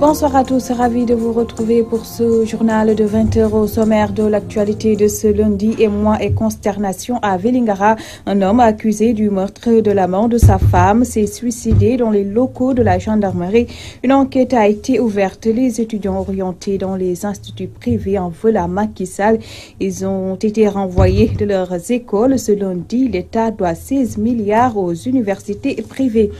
Bonsoir à tous, ravi de vous retrouver pour ce journal de 20h au sommaire de l'actualité de ce lundi. Émoi et consternation à Vélingara. Un homme accusé du meurtre de la mort de sa femme s'est suicidé dans les locaux de la gendarmerie. Une enquête a été ouverte. Les étudiants orientés dans les instituts privés en veulent à Macky Sall. Ils ont été renvoyés de leurs écoles. Ce lundi, l'État doit 16 milliards aux universités privées.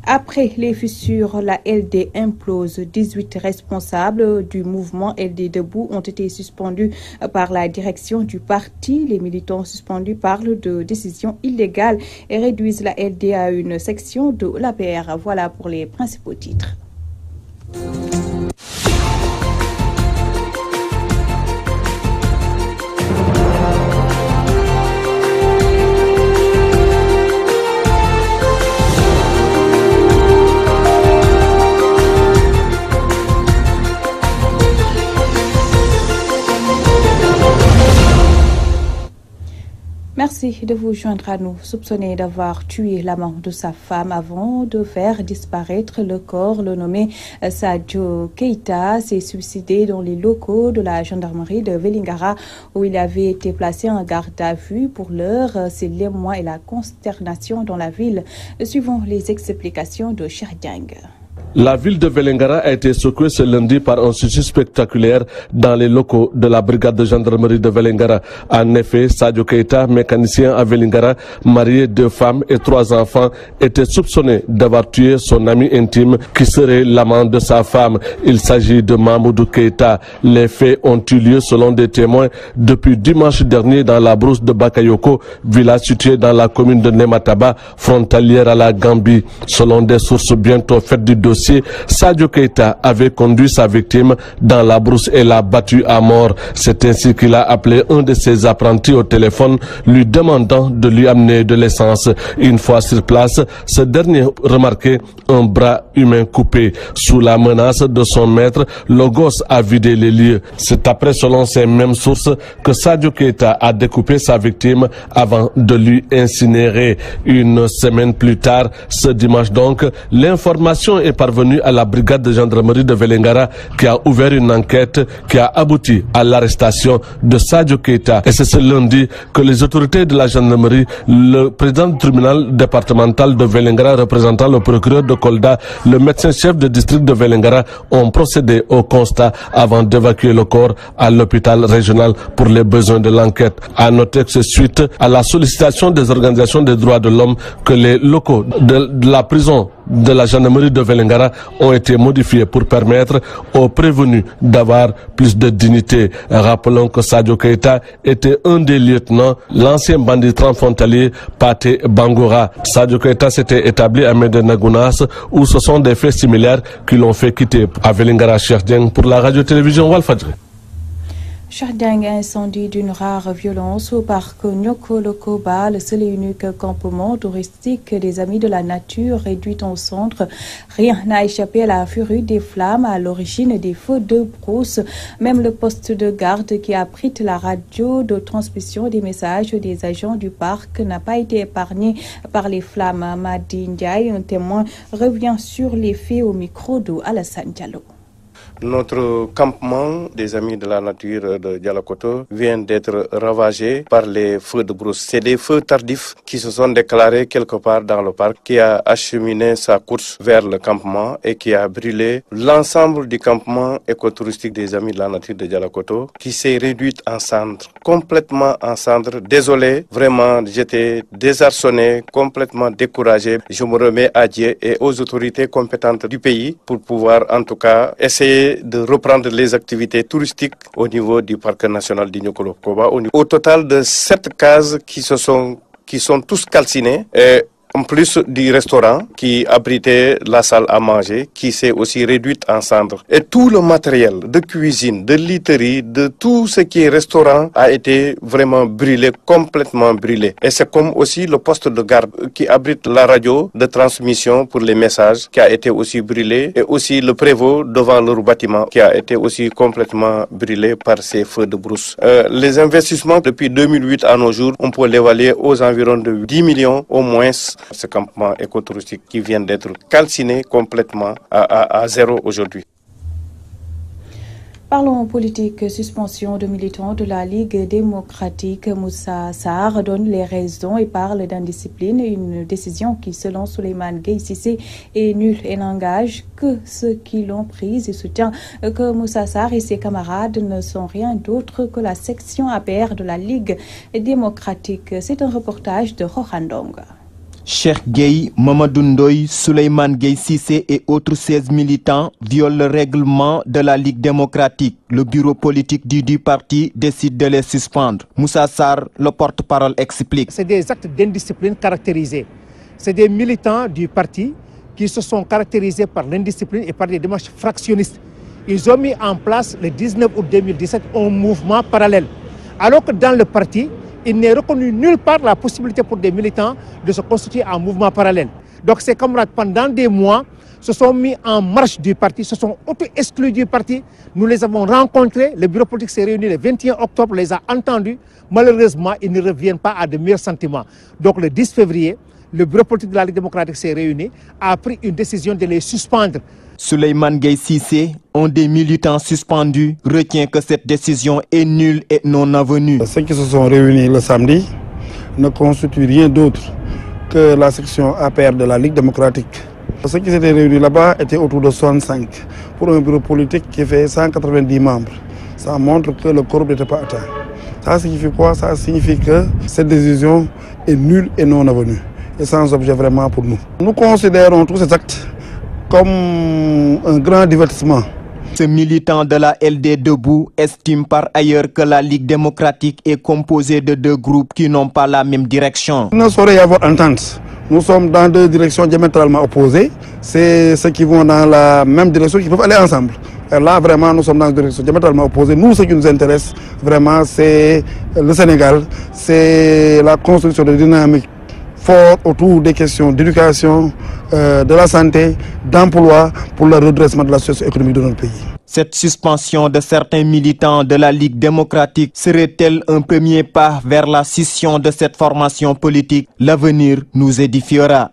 Après les fissures, la LD implose. 18 responsables du mouvement LD Debout ont été suspendus par la direction du parti. Les militants suspendus parlent de décisions illégales et réduisent la LD à une section de l'APR. Voilà pour les principaux titres. Merci de vous joindre à nous. Soupçonné d'avoir tué l'amant de sa femme avant de faire disparaître le corps, le nommé Sadio Keita s'est suicidé dans les locaux de la gendarmerie de Vélingara où il avait été placé en garde à vue. Pour l'heure, c'est l'émoi et la consternation dans la ville. Suivons les explications de Cherdiang. La ville de Vélingara a été secouée ce lundi par un suicide spectaculaire dans les locaux de la brigade de gendarmerie de Vélingara. En effet, Sadio Keita, mécanicien à Vélingara, marié, 2 femmes et 3 enfants, était soupçonné d'avoir tué son ami intime qui serait l'amant de sa femme. Il s'agit de Mamoudou Keita. Les faits ont eu lieu selon des témoins depuis dimanche dernier dans la brousse de Bakayoko, village situé dans la commune de Nemataba, frontalière à la Gambie. Selon des sources bientôt faites du dossier, Sadio Keita avait conduit sa victime dans la brousse et l'a battu à mort. C'est ainsi qu'il a appelé un de ses apprentis au téléphone, lui demandant de lui amener de l'essence. Une fois sur place, ce dernier remarquait un bras humain coupé. Sous la menace de son maître, le gosse a vidé les lieux. C'est après, selon ces mêmes sources, que Sadio Keita a découpé sa victime avant de lui incinérer. Une semaine plus tard, ce dimanche donc, l'information est parvenue à la brigade de gendarmerie de Vélingara qui a ouvert une enquête qui a abouti à l'arrestation de Sadio Keita. Et c'est ce lundi que les autorités de la gendarmerie, le président du tribunal départemental de Vélingara représentant le procureur de Kolda, le médecin-chef de district de Vélingara ont procédé au constat avant d'évacuer le corps à l'hôpital régional pour les besoins de l'enquête. À noter que c'est suite à la sollicitation des organisations des droits de l'homme que les locaux de la prison de la gendarmerie de Vélingara ont été modifiés pour permettre aux prévenus d'avoir plus de dignité. Rappelons que Sadio Keita était un des lieutenants, l'ancien bandit transfrontalier Paté Bangoura. Sadio Keita s'était établi à Medina Gounass où ce sont des faits similaires qui l'ont fait quitter à Vélingara. Cherdiang pour la radio-télévision Walfadjri. Cherdiang, incendie d'une rare violence au parc Nyoko-Lokoba, le seul et unique campement touristique des Amis de la Nature réduit en centre. Rien n'a échappé à la furie des flammes à l'origine des feux de brousse. Même le poste de garde qui abrite la radio de transmission des messages des agents du parc n'a pas été épargné par les flammes. Madi Ndiaye, un témoin, revient sur les faits au micro de Alassane Diallo. Notre campement des Amis de la Nature de Dialakoto vient d'être ravagé par les feux de brousse. C'est des feux tardifs qui se sont déclarés quelque part dans le parc, qui a acheminé sa course vers le campement et qui a brûlé l'ensemble du campement écotouristique des Amis de la Nature de Dialakoto, qui s'est réduit en cendres, complètement en cendres. Désolé, vraiment, j'étais désarçonné, complètement découragé. Je me remets à Dieu et aux autorités compétentes du pays pour pouvoir en tout cas essayer de reprendre les activités touristiques au niveau du parc national du Nyoko-Lokoba. Au total de 7 cases qui sont tous calcinées. En plus du restaurant qui abritait la salle à manger, qui s'est aussi réduite en cendres. Et tout le matériel de cuisine, de literie, de tout ce qui est restaurant a été vraiment brûlé, complètement brûlé. Et c'est comme aussi le poste de garde qui abrite la radio de transmission pour les messages qui a été aussi brûlé. Et aussi le prévôt devant leur bâtiment qui a été aussi complètement brûlé par ces feux de brousse. Les investissements depuis 2008 à nos jours, on peut l'évaluer aux environs de 10 millions au moins. Ce campement écotouristique qui vient d'être calciné complètement à zéro aujourd'hui. Parlons politique. Suspension de militants de la Ligue démocratique. Moussa Sarr donne les raisons et parle d'indiscipline. Une décision qui, selon Souleymane Gueye Cissé, est nulle et n'engage que ceux qui l'ont prise. Il soutient que Moussa Sarr et ses camarades ne sont rien d'autre que la section APR de la Ligue démocratique. C'est un reportage de Rohandong. Cheikh Gueye, Mamadou Ndoye, Souleymane Gueye Cissé et autres 16 militants violent le règlement de la Ligue démocratique. Le bureau politique du parti décide de les suspendre. Moussa Sarr, le porte-parole, explique. C'est des actes d'indiscipline caractérisés. C'est des militants du parti qui se sont caractérisés par l'indiscipline et par des démarches fractionnistes. Ils ont mis en place le 19 août 2017 un mouvement parallèle. Alors que dans le parti, il n'est reconnu nulle part la possibilité pour des militants de se constituer en mouvement parallèle. Donc ces camarades, pendant des mois, se sont mis en marche du parti, se sont auto-exclus du parti. Nous les avons rencontrés, le bureau politique s'est réuni le 21 octobre, les a entendus. Malheureusement, ils ne reviennent pas à de meilleurs sentiments. Donc le 10 février, le bureau politique de la Ligue démocratique s'est réuni, a pris une décision de les suspendre. Souleymane Gueye Cissé, un des militants suspendus, retient que cette décision est nulle et non avenue. Ceux qui se sont réunis le samedi ne constituent rien d'autre que la section APR de la Ligue démocratique. Ceux qui s'étaient réunis là-bas étaient autour de 65 pour un bureau politique qui fait 190 membres. Ça montre que le quorum n'était pas atteint. Ça signifie quoi? Ça signifie que cette décision est nulle et non avenue et sans objet vraiment pour nous. Nous considérons tous ces actes comme un grand divertissement. Ce militant de la LD Debout estime par ailleurs que la Ligue démocratique est composée de deux groupes qui n'ont pas la même direction. Il ne saurait y avoir entente. Nous sommes dans deux directions diamétralement opposées. C'est ceux qui vont dans la même direction qui peuvent aller ensemble. Et là, vraiment, nous sommes dans une direction diamétralement opposée. Nous, ce qui nous intéresse, vraiment, c'est le Sénégal. C'est la construction de dynamiques fortes autour des questions d'éducation, de la santé, d'emploi pour le redressement de la situation économique de notre pays. Cette suspension de certains militants de la Ligue démocratique serait-elle un premier pas vers la scission de cette formation politique? L'avenir nous édifiera.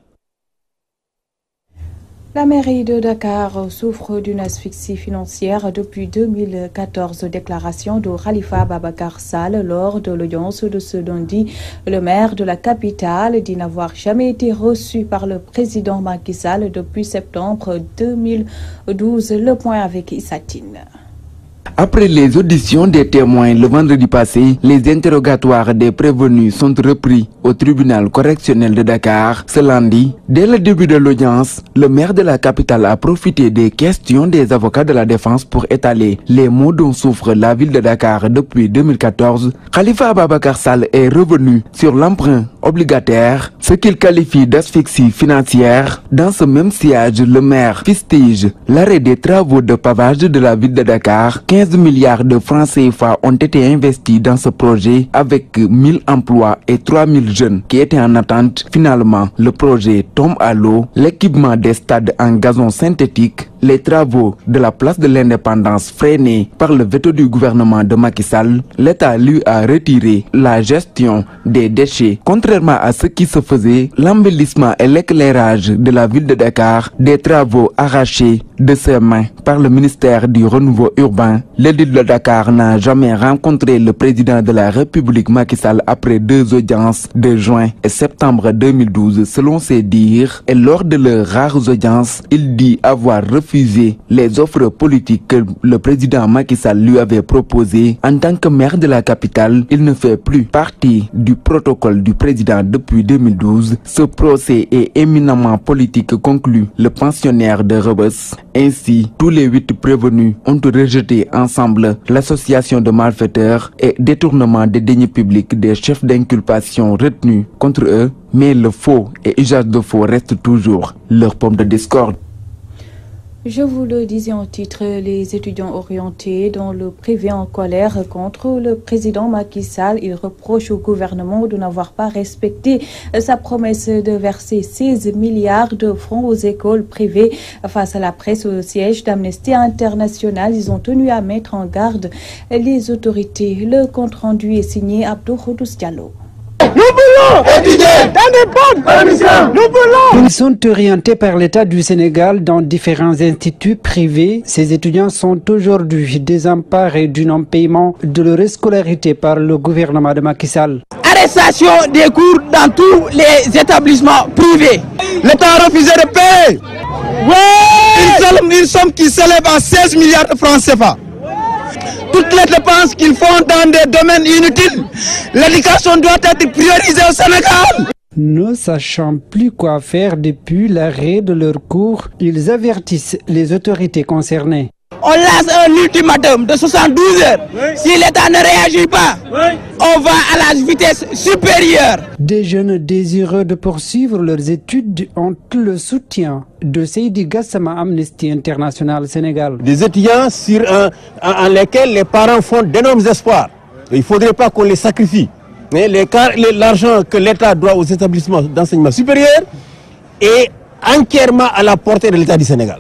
La mairie de Dakar souffre d'une asphyxie financière depuis 2014. Déclaration de Khalifa Babacar Sall lors de l'audience de ce lundi. Le maire de la capitale dit n'avoir jamais été reçu par le président Macky Sall depuis septembre 2012. Le point avec Issatine. Après les auditions des témoins le vendredi passé, les interrogatoires des prévenus sont repris au tribunal correctionnel de Dakar ce lundi. Dès le début de l'audience, le maire de la capitale a profité des questions des avocats de la défense pour étaler les maux dont souffre la ville de Dakar depuis 2014. Khalifa Babacar Sall est revenu sur l'emprunt obligataire, ce qu'il qualifie d'asphyxie financière. Dans ce même siège, le maire fustige l'arrêt des travaux de pavage de la ville de Dakar. 15 milliards de francs CFA ont été investis dans ce projet avec 1000 emplois et 3000 jeunes qui étaient en attente. Finalement, le projet tombe à l'eau. L'équipement des stades en gazon synthétique, les travaux de la place de l'Indépendance freinés par le veto du gouvernement de Macky Sall, l'État lui a retiré la gestion des déchets. Contrairement à ce qui se faisait, l'embellissement et l'éclairage de la ville de Dakar, des travaux arrachés de ses mains par le ministère du Renouveau urbain. L'édile de Dakar n'a jamais rencontré le président de la République Macky Sall après 2 audiences de juin et septembre 2012 selon ses dires, et lors de leurs rares audiences, il dit avoir refusé les offres politiques que le président Macky Sall lui avait proposées. En tant que maire de la capitale, il ne fait plus partie du protocole du président depuis 2012. Ce procès est éminemment politique, conclut le pensionnaire de Rebeuss. Ainsi, tous les 8 prévenus ont rejeté ensemble l'association de malfaiteurs et détournement des deniers publics des chefs d'inculpation retenus contre eux, mais le faux et usage de faux reste toujours leur pomme de discorde. Je vous le disais en titre, les étudiants orientés dans le privé en colère contre le président Macky Sall. Ils reprochent au gouvernement de n'avoir pas respecté sa promesse de verser 16 milliards de francs aux écoles privées. Face à la presse au siège d'Amnesty International, ils ont tenu à mettre en garde les autorités. Le compte rendu est signé Abdou Khoudous Diallo. Nous voulons étudier dans des bonnes conditions. Nous voulons. Ils sont orientés par l'État du Sénégal dans différents instituts privés. Ces étudiants sont aujourd'hui désemparés du non-paiement de leur scolarité par le gouvernement de Macky Sall. Arrestation des cours dans tous les établissements privés. L'État a refusé de payer. Une somme qui s'élève à 16 milliards de francs CFA. Toutes les dépenses qu'ils font dans des domaines inutiles, l'éducation doit être priorisée au Sénégal. Ne sachant plus quoi faire depuis l'arrêt de leurs cours, ils avertissent les autorités concernées. On lance un ultimatum de 72 heures. Si l'État ne réagit pas, on va à la vitesse supérieure. Des jeunes désireux de poursuivre leurs études ont le soutien de Seydi Gassama Amnesty International Sénégal. Des étudiants en lesquels les parents font d'énormes espoirs. Il ne faudrait pas qu'on les sacrifie. L'argent que l'État doit aux établissements d'enseignement supérieur est entièrement à la portée de l'État du Sénégal.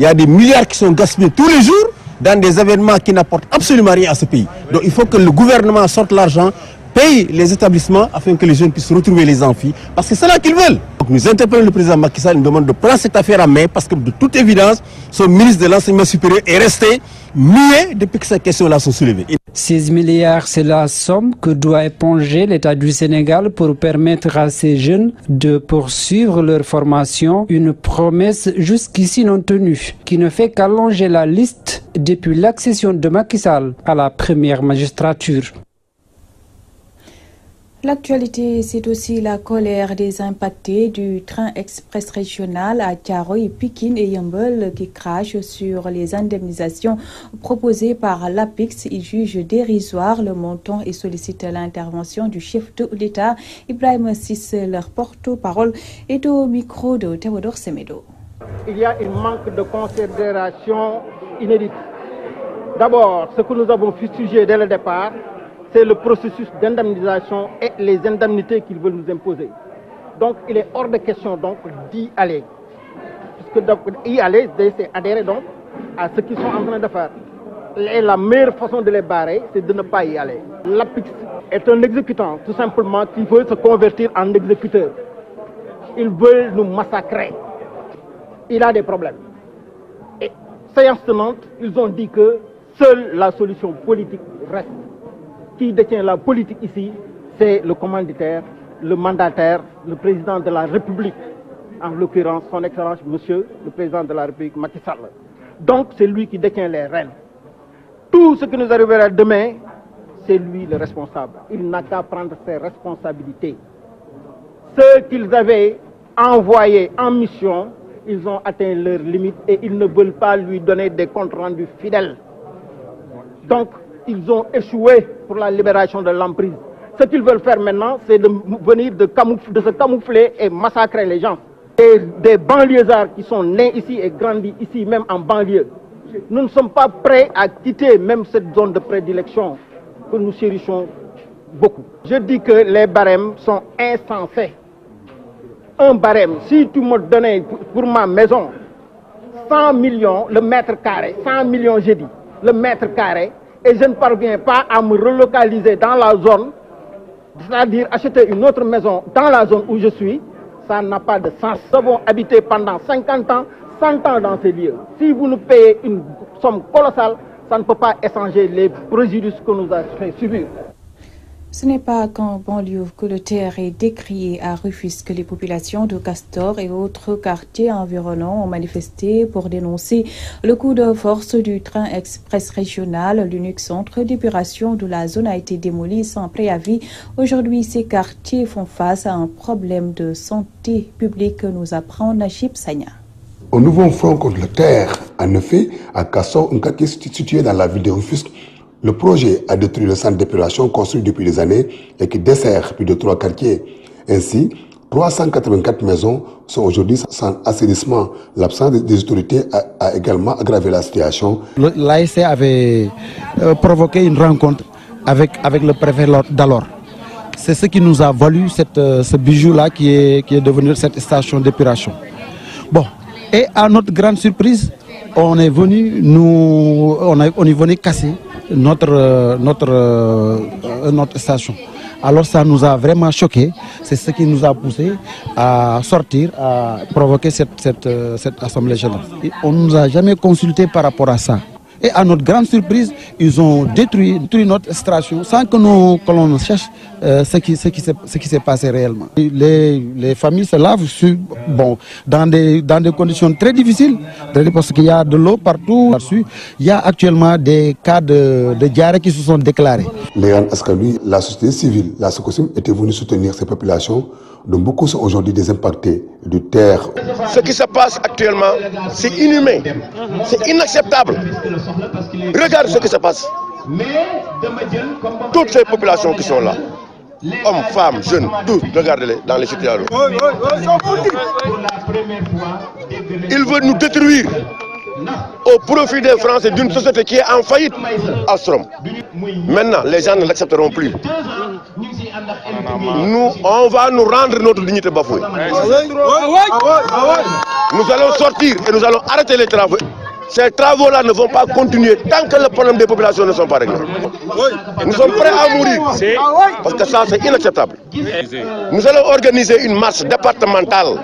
Il y a des milliards qui sont gaspillés tous les jours dans des événements qui n'apportent absolument rien à ce pays. Donc il faut que le gouvernement sorte l'argent, paye les établissements afin que les jeunes puissent retrouver les amphis. Parce que c'est là qu'ils veulent. Donc nous interpellons le président Macky Sall, nous demandons de prendre cette affaire en main parce que de toute évidence, son ministre de l'enseignement supérieur est resté muet depuis que ces questions-là sont soulevées. 16 milliards, c'est la somme que doit éponger l'État du Sénégal pour permettre à ces jeunes de poursuivre leur formation. Une promesse jusqu'ici non tenue, qui ne fait qu'allonger la liste depuis l'accession de Macky Sall à la première magistrature. L'actualité, c'est aussi la colère des impactés du train express régional à Thiaroye, Pikine et Yeumbeul qui crache sur les indemnisations proposées par l'APIX. Ils jugent dérisoire le montant et sollicitent l'intervention du chef de l'État. Ibrahim Cissé, leur porte-parole, est au micro de Théodore Semedo. Il y a un manque de considération inédite. D'abord, ce que nous avons fustigé dès le départ, c'est le processus d'indemnisation et les indemnités qu'ils veulent nous imposer. Donc il est hors de question donc d'y aller. Puisque y aller, c'est adhérer donc à ce qu'ils sont en train de faire. Et la meilleure façon de les barrer, c'est de ne pas y aller. L'APIX est un exécutant, tout simplement, qui veut se convertir en exécuteur. Ils veulent nous massacrer. Il a des problèmes. Et séance tenante, ils ont dit que seule la solution politique reste. Qui détient la politique ici, c'est le commanditaire, le mandataire, le président de la République, en l'occurrence son Excellence Monsieur le président de la République Macky Sall. Donc c'est lui qui détient les rênes. Tout ce qui nous arrivera demain, c'est lui le responsable. Il n'a qu'à prendre ses responsabilités. Ceux qu'ils avaient envoyés en mission, ils ont atteint leurs limites et ils ne veulent pas lui donner des comptes rendus fidèles. Donc, ils ont échoué pour la libération de l'emprise. Ce qu'ils veulent faire maintenant, c'est de venir de se camoufler et massacrer les gens. Et des banlieusards qui sont nés ici et grandis ici, même en banlieue. Nous ne sommes pas prêts à quitter même cette zone de prédilection que nous chérissons beaucoup. Je dis que les barèmes sont insensés. Un barème, si tu me donnais pour ma maison 100 millions le mètre carré, 100 millions j'ai dit, le mètre carré, et je ne parviens pas à me relocaliser dans la zone, c'est-à-dire acheter une autre maison dans la zone où je suis, ça n'a pas de sens. Nous avons habité pendant 50 ans, 100 ans dans ces lieux. Si vous nous payez une somme colossale, ça ne peut pas échanger les préjudices que nous avons fait subir. Ce n'est pas qu'en banlieue que le terre est décrié à Rufisque. Les populations de Castor et autres quartiers environnants ont manifesté pour dénoncer le coup de force du train express régional. L'unique centre d'épuration de la zone a été démoli sans préavis. Aujourd'hui, ces quartiers font face à un problème de santé publique, nous apprend Najib Sagna. Au nouveau front contre le terre, en effet, à Castor, un quartier situé dans la ville de Rufisque, le projet a détruit le centre d'épuration construit depuis des années et qui dessert plus de 3 quartiers. Ainsi, 384 maisons sont aujourd'hui sans assainissement. L'absence des autorités a également aggravé la situation. L'ASC avait provoqué une rencontre avec le préfet d'alors. C'est ce qui nous a valu ce bijou-là qui est devenu cette station d'épuration. Bon, et à notre grande surprise, on est venu casser notre station. Alors ça nous a vraiment choqués. C'est ce qui nous a poussé à sortir, à provoquer cette assemblée générale. Et on ne nous a jamais consulté par rapport à ça. Et à notre grande surprise, ils ont détruit notre station sans que l'on cherche ce qui s'est passé réellement. Les familles se lavent dans des conditions très difficiles, parce qu'il y a de l'eau partout. Il y a actuellement des cas de diarrhée qui se sont déclarés. La société civile, la SOCOSIM, était venue soutenir ces populations, dont beaucoup sont aujourd'hui désimpactés de terre. Ce qui se passe actuellement, c'est inhumain, c'est inacceptable. Regarde ce qui se passe. Toutes ces populations qui sont là, hommes, femmes, jeunes, tous, regardez-les dans les situations. Ils veulent nous détruire au profit des Français d'une société qui est en faillite, Alstom. Maintenant, les gens ne l'accepteront plus. On va nous rendre notre dignité bafouée. Nous allons sortir et nous allons arrêter les travaux. Ces travaux-là ne vont pas continuer tant que les problèmes des populations ne sont pas réglés. Nous sommes prêts à mourir parce que ça, c'est inacceptable. Nous allons organiser une marche départementale.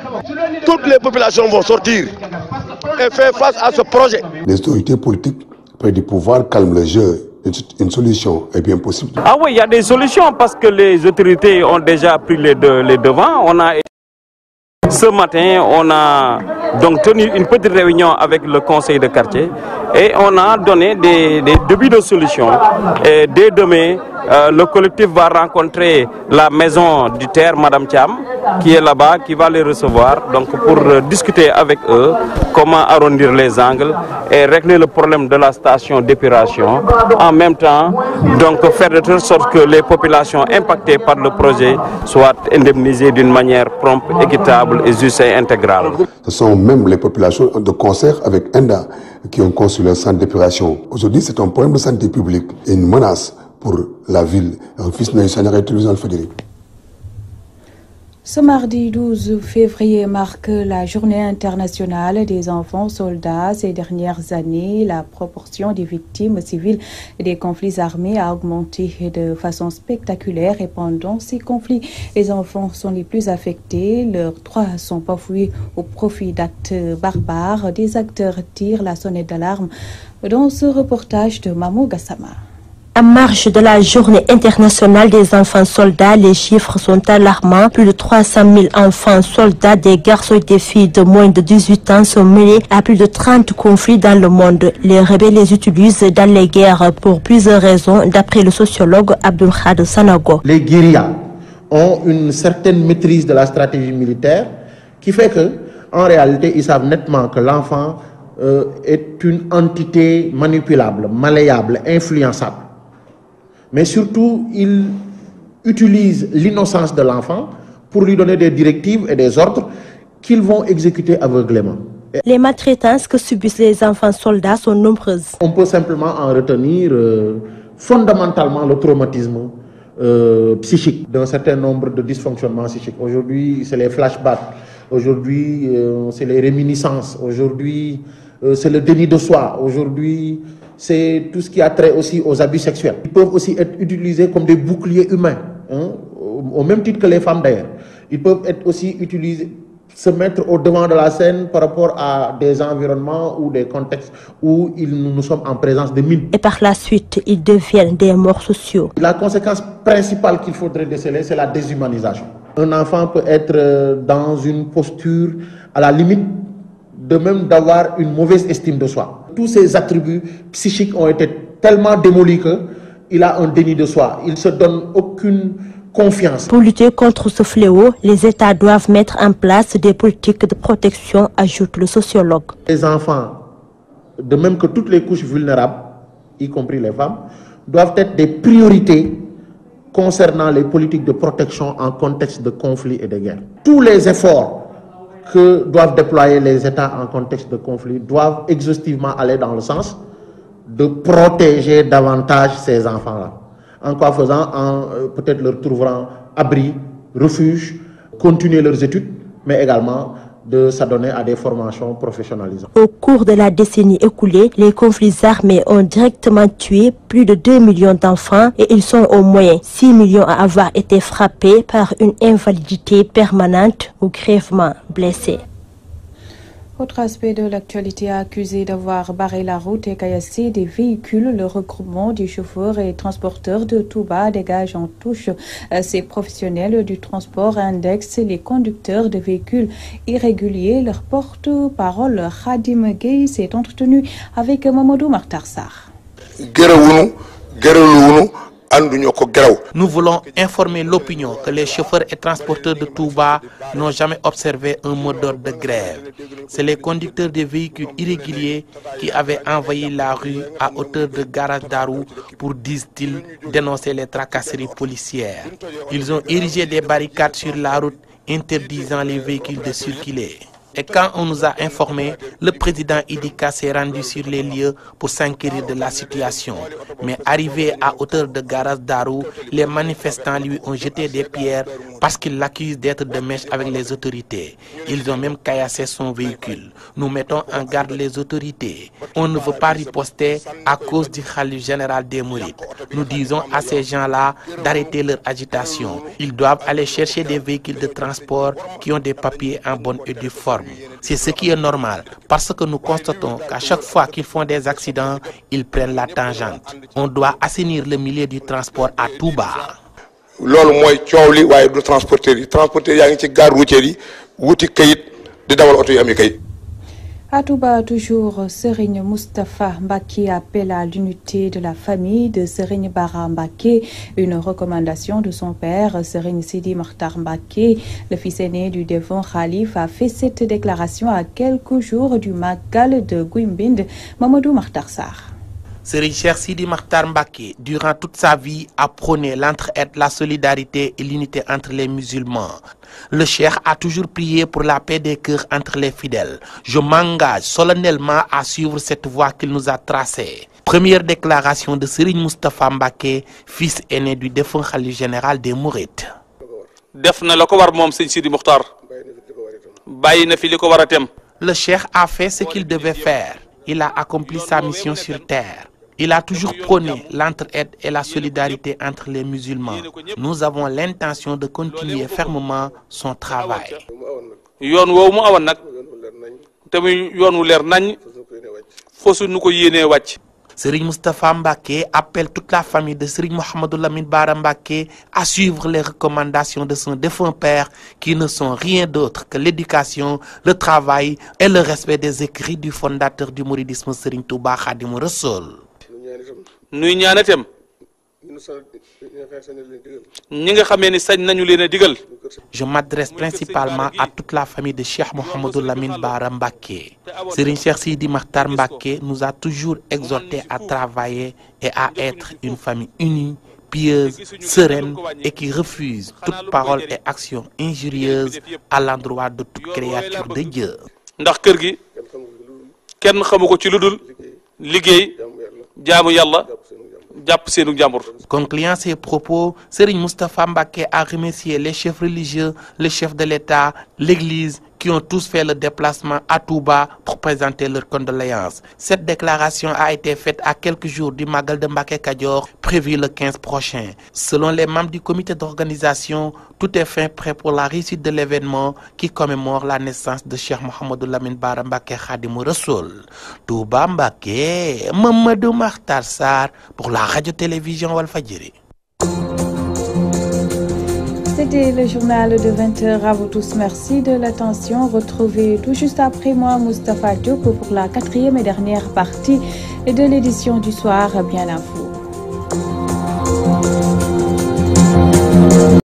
Toutes les populations vont sortir et faire face à ce projet. Les autorités politiques près du pouvoir calment le jeu. Une solution est bien possible. Ah oui, il y a des solutions parce que les autorités ont déjà pris les devants. Ce matin, on a donc tenu une petite réunion avec le conseil de quartier et on a donné des débuts de solutions. Et dès demain, le collectif va rencontrer la maison du terre, Madame Thiam, qui est là-bas, qui va les recevoir donc pour discuter avec eux comment arrondir les angles et régler le problème de la station d'épuration. En même temps, donc faire de telle sorte que les populations impactées par le projet soient indemnisées d'une manière prompte, équitable et juste et intégrale. Ce sont même les populations de concert avec ENDA qui ont conçu le centre d'épuration. Aujourd'hui, c'est un problème de santé publique et une menace pour la ville. Ce mardi 12 février marque la journée internationale des enfants soldats. Ces dernières années, la proportion des victimes civiles des conflits armés a augmenté de façon spectaculaire et pendant ces conflits, les enfants sont les plus affectés. Leurs droits sont bafoués au profit d'actes barbares. Des acteurs tirent la sonnette d'alarme dans ce reportage de Mamou Gassama. À marge de la journée internationale des enfants soldats, les chiffres sont alarmants. Plus de 300 000 enfants soldats, des garçons et des filles de moins de 18 ans sont mêlés à plus de 30 conflits dans le monde. Les rebelles les utilisent dans les guerres pour plusieurs raisons, d'après le sociologue Abdulkhad Sanogo. Les guérillas ont une certaine maîtrise de la stratégie militaire qui fait que, en réalité, ils savent nettement que l'enfant est une entité manipulable, malléable, influençable. Mais surtout, ils utilisent l'innocence de l'enfant pour lui donner des directives et des ordres qu'ils vont exécuter aveuglément. Les maltraitances que subissent les enfants soldats sont nombreuses. On peut simplement en retenir fondamentalement le traumatisme psychique d'un certain nombre de dysfonctionnements psychiques. Aujourd'hui, c'est les flashbacks. Aujourd'hui, c'est les réminiscences. Aujourd'hui, c'est le déni de soi. Aujourd'hui, c'est tout ce qui a trait aussi aux abus sexuels. Ils peuvent aussi être utilisés comme des boucliers humains, au même titre que les femmes d'ailleurs. Ils peuvent être aussi utilisés, se mettre au devant de la scène par rapport à des environnements ou des contextes où nous sommes en présence de mines. Et par la suite, ils deviennent des morts sociaux. La conséquence principale qu'il faudrait déceler, c'est la déshumanisation. Un enfant peut être dans une posture à la limite de même d'avoir une mauvaise estime de soi. Tous ses attributs psychiques ont été tellement démolis qu'il a un déni de soi. Il ne se donne aucune confiance. Pour lutter contre ce fléau, les États doivent mettre en place des politiques de protection, ajoute le sociologue. Les enfants, de même que toutes les couches vulnérables, y compris les femmes, doivent être des priorités concernant les politiques de protection en contexte de conflit et de guerre. Tous les efforts que doivent déployer les États en contexte de conflit doivent exhaustivement aller dans le sens de protéger davantage ces enfants-là. En quoi faisant, peut-être leur trouvant abri, refuge, continuer leurs études, mais également de s'adonner à des formations professionnalisantes. Au cours de la décennie écoulée, les conflits armés ont directement tué plus de 2 millions d'enfants et ils sont au moins 6 millions à avoir été frappés par une invalidité permanente ou grièvement blessés. Autre aspect de l'actualité, accusé d'avoir barré la route et caillassé des véhicules, le regroupement des chauffeurs et transporteurs de Touba dégage en touche. Ces professionnels du transport indexent les conducteurs de véhicules irréguliers. Leur porte-parole, Khadim Gueye, s'est entretenu avec Mamadou Makhtar Sarr. Nous voulons informer l'opinion que les chauffeurs et transporteurs de Touba n'ont jamais observé un mot d'ordre de grève. C'est les conducteurs des véhicules irréguliers qui avaient envahi la rue à hauteur de Garage Darou pour, disent-ils, dénoncer les tracasseries policières. Ils ont érigé des barricades sur la route interdisant les véhicules de circuler. Et quand on nous a informé, le président Idika s'est rendu sur les lieux pour s'inquiéter de la situation. Mais arrivé à hauteur de Garage Darou, les manifestants lui ont jeté des pierres parce qu'ils l'accusent d'être de mèche avec les autorités. Ils ont même caillassé son véhicule. Nous mettons en garde les autorités. On ne veut pas riposter à cause du khalife général des Mourides. Nous disons à ces gens-là d'arrêter leur agitation. Ils doivent aller chercher des véhicules de transport qui ont des papiers en bonne et due forme. C'est ce qui est normal, parce que nous constatons qu'à chaque fois qu'ils font des accidents, ils prennent la tangente. On doit assainir le milieu du transport à Touba. À Touba, toujours, Serigne Moustapha Mbacké appelle à l'unité de la famille de Serigne Bara Mbacké, une recommandation de son père, Serigne Sidi Makhtar Mbacké. Le fils aîné du défunt Khalif a fait cette déclaration à quelques jours du Magal de Gouimbind. Mamadou Makhtar Sarr. Serigne Cheikh Sidi Makhtar Mbacké, durant toute sa vie, a prôné l'entraide, la solidarité et l'unité entre les musulmans. Le Cheikh a toujours prié pour la paix des cœurs entre les fidèles. Je m'engage solennellement à suivre cette voie qu'il nous a tracée. Première déclaration de Serigne Moustapha Mbacké, fils aîné du défunt khalife général des Mourides. Le Cheikh a fait ce qu'il devait faire. Il a accompli sa mission sur terre. Il a toujours prôné l'entraide et la solidarité entre les musulmans. Nous avons l'intention de continuer fermement son travail. Serigne Moustapha Mbacké appelle toute la famille de Serigne Mouhamadou Lamine Bara Mbacké à suivre les recommandations de son défunt père qui ne sont rien d'autre que l'éducation, le travail et le respect des écrits du fondateur du mouridisme Serigne Touba Khadimou Rassoul. Je m'adresse principalement à toute la famille de Cheikh Mouhamadou Lamine Bara Mbacké. Serigne Cheikh Sidi Makhtar Mbacké nous a toujours exhortés à travailler et à être une famille unie, pieuse, sereine et qui refuse toute parole et action injurieuse à l'endroit de toute créature de Dieu. Concluant ses propos, Serigne Moustapha Mbacké a remercié les chefs religieux, le chef de l'État, l'Église, qui ont tous fait le déplacement à Touba pour présenter leurs condoléances. Cette déclaration a été faite à quelques jours du Magal de Mbacké Kadior, prévu le 15 prochain. Selon les membres du comité d'organisation, tout est fin prêt pour la réussite de l'événement qui commémore la naissance de Cheikh Mouhamadou Lamine Bara Mbacké Khadimou Rassoul. Touba Mbacké, Mamadou Makhtar Sarr pour la radio-télévision Walfadjri. C'était le journal de 20h. À vous tous, merci de l'attention. Retrouvez tout juste après moi Moustapha Diop pour la 4e et dernière partie de l'édition du soir. Bien à vous.